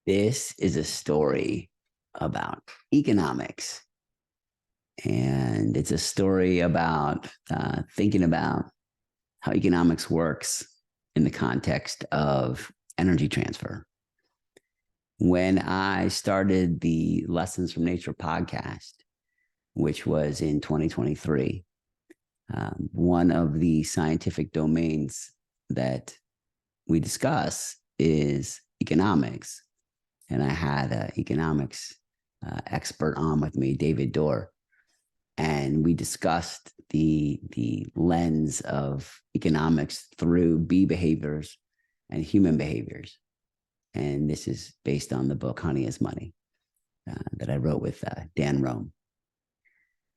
This is a story about economics, and it's a story about thinking about how economics works in the context of energy transfer. When I started the Lessons from Nature podcast, which was in 2023, one of the scientific domains that we discuss is economics. And I had an economics expert on with me, David Dorr, and we discussed the lens of economics through bee behaviors and human behaviors. And this is based on the book Honey is Money that I wrote with Dan Rome.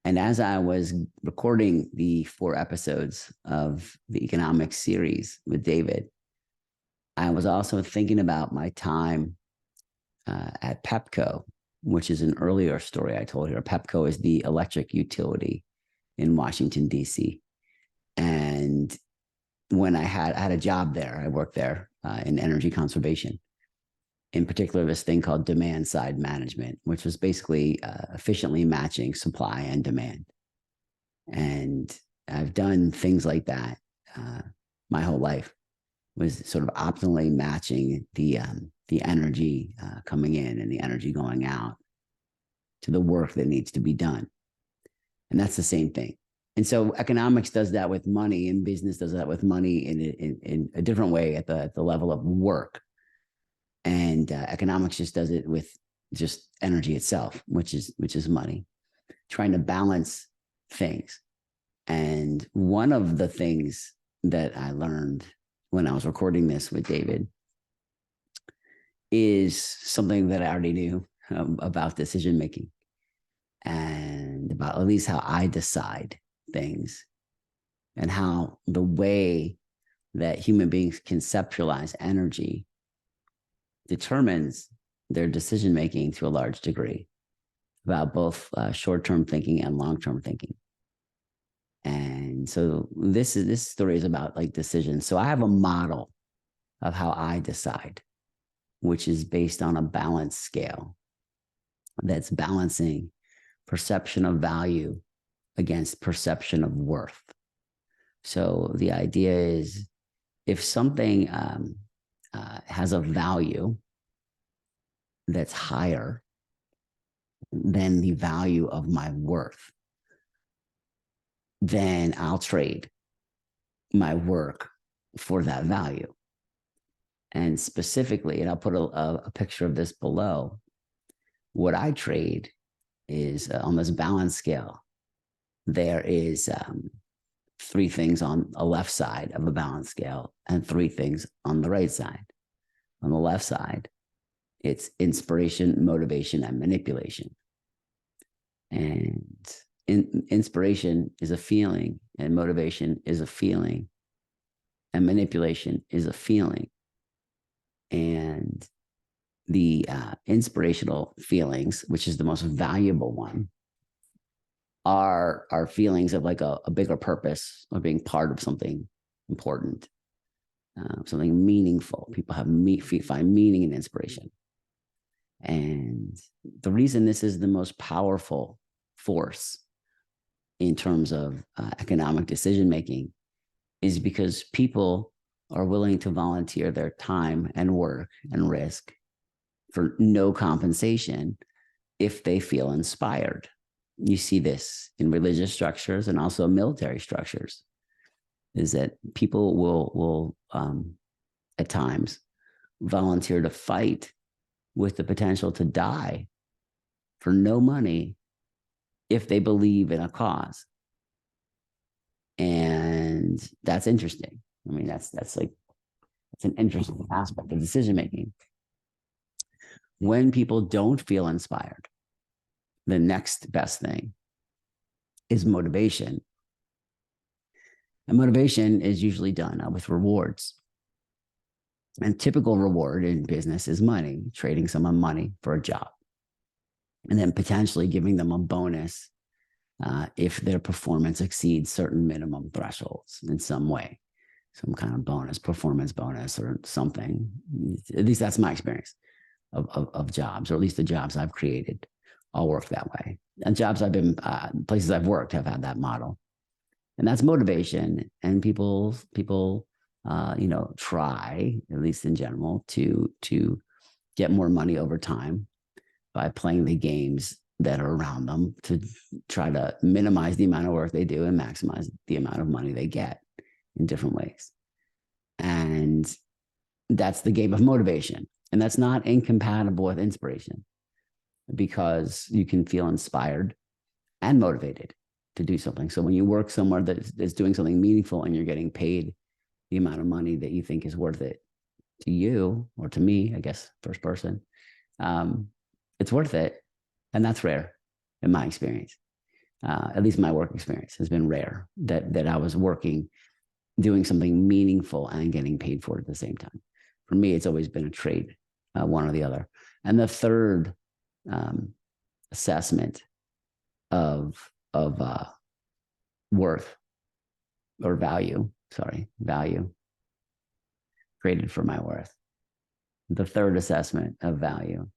And as I was recording the 4 episodes of the economics series with David, I was also thinking about my time at Pepco, which is an earlier story I told here. Pepco is the electric utility in Washington, D.C. And when I had a job there, I worked there in energy conservation. In particular, this thing called demand side management, which was basically efficiently matching supply and demand. And I've done things like that my whole life, was sort of optimally matching the energy coming in and the energy going out to the work that needs to be done. And that's the same thing. And so economics does that with money, and business does that with money in a different way at the level of work. And economics just does it with just energy itself, which is money, trying to balance things. And one of the things that I learned when I was recording this with David is something that I already knew about decision making and about at least how I decide things, and how the way that human beings conceptualize energy determines their decision making to a large degree, about both short-term thinking and long-term thinking. And so this story is about like decisions. So I have a model of how I decide, which is based on a balance scale that's balancing perception of value against perception of worth. So the idea is, if something has a value that's higher than the value of my worth, then I'll trade my work for that value. And specifically, and I'll put a picture of this below, what I trade is on this balance scale, there is 3 things on the left side of a balance scale and 3 things on the right side. On the left side, it's inspiration, motivation, and manipulation. And inspiration is a feeling, and motivation is a feeling, and manipulation is a feeling. And the inspirational feelings, which is the most valuable one, are feelings of like a bigger purpose, or being part of something important, something meaningful. People find meaning in inspiration. And the reason this is the most powerful force in terms of economic decision-making is because people are willing to volunteer their time and work and risk for no compensation if they feel inspired. You see this in religious structures and also military structures, is that people will at times volunteer to fight with the potential to die for no money if they believe in a cause. And that's interesting. I mean, that's an interesting aspect of decision making. When people don't feel inspired, the next best thing is motivation. And motivation is usually done with rewards. And typical reward in business is money, trading someone money for a job, and then potentially giving them a bonus if their performance exceeds certain minimum thresholds in some way, some kind of bonus, performance bonus or something. At least that's my experience. of jobs, or at least the jobs I've created, all work that way. And jobs I've been, places I've worked have had that model, and that's motivation. And people, try, at least in general, to get more money over time by playing the games that are around them to try to minimize the amount of work they do and maximize the amount of money they get in different ways. And that's the game of motivation. And that's not incompatible with inspiration, because you can feel inspired and motivated to do something. So when you work somewhere that's doing something meaningful and you're getting paid the amount of money that you think is worth it to you, or to me, I guess, first person, it's worth it. And that's rare in my experience. At least my work experience has been rare that I was working, doing something meaningful and getting paid for it at the same time. For me, it's always been a trade, one or the other. And the third assessment of worth or value created for my worth. The third assessment of value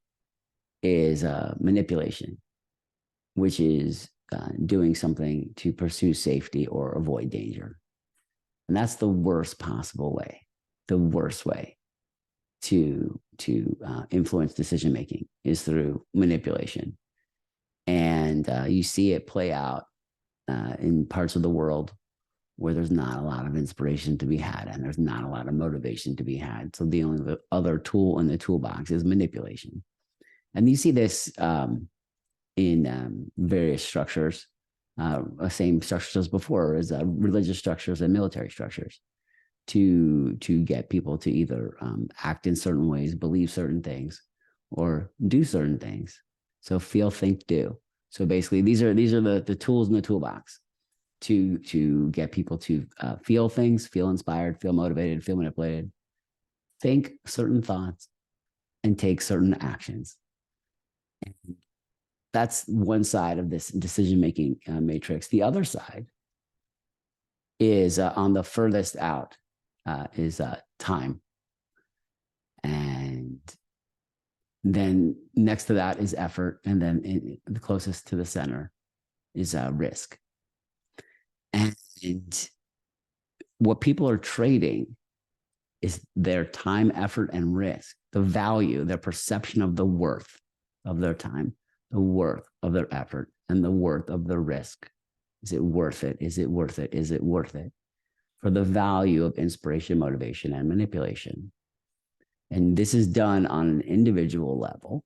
is manipulation, which is doing something to pursue safety or avoid danger. And that's the worst possible way, the worst way to influence decision-making is through manipulation. And you see it play out in parts of the world where there's not a lot of inspiration to be had and there's not a lot of motivation to be had. So the only other tool in the toolbox is manipulation. And you see this in various structures, same structures as before, as religious structures and military structures, to get people to either act in certain ways, believe certain things, or do certain things. So feel, think, do. So basically, these are the tools in the toolbox to get people to feel things, feel inspired, feel motivated, feel manipulated, think certain thoughts, and take certain actions. And that's one side of this decision-making matrix. The other side is on the furthest out is time. And then next to that is effort. And then the closest to the center is risk. And what people are trading is their time, effort, and risk, the value, their perception of the worth of their time, the worth of their effort, and the worth of the risk. Is it worth it? Is it worth it? Is it worth it? For the value of inspiration, motivation, and manipulation. And this is done on an individual level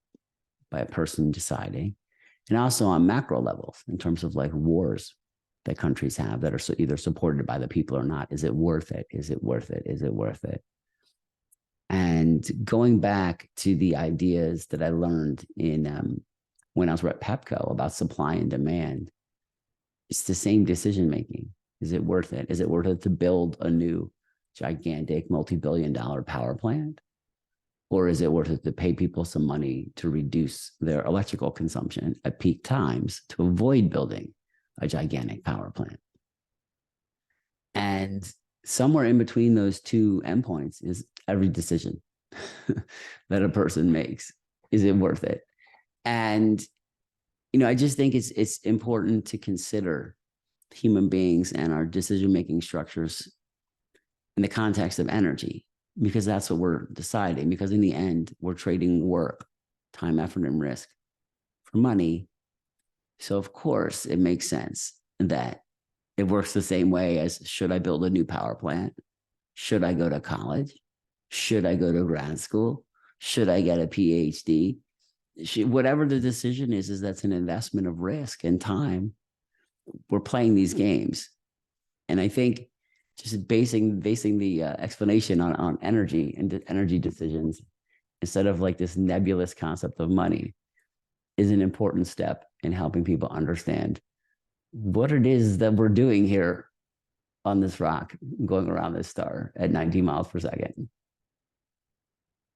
by a person deciding, and also on macro levels in terms of like wars that countries have that are either supported by the people or not. Is it worth it? Is it worth it? Is it worth it? And going back to the ideas that I learned in when I was at Pepco about supply and demand, it's the same decision-making. Is it worth it? Is it worth it to build a new gigantic multi-billion-dollar power plant? Or is it worth it to pay people some money to reduce their electrical consumption at peak times to avoid building a gigantic power plant? And somewhere in between those two endpoints is every decision that a person makes. Is it worth it? And, I just think it's important to consider human beings and our decision-making structures in the context of energy, because that's what we're deciding. Because in the end, we're trading work, time, effort, and risk for money. So of course, it makes sense that it works the same way as, should I build a new power plant? Should I go to college? Should I go to grad school? Should I get a PhD? Whatever the decision is that's an investment of risk and time. We're playing these games. And I think just basing the explanation on energy and energy decisions, instead of like this nebulous concept of money, is an important step in helping people understand what it is that we're doing here on this rock, going around this star at 19 miles per second.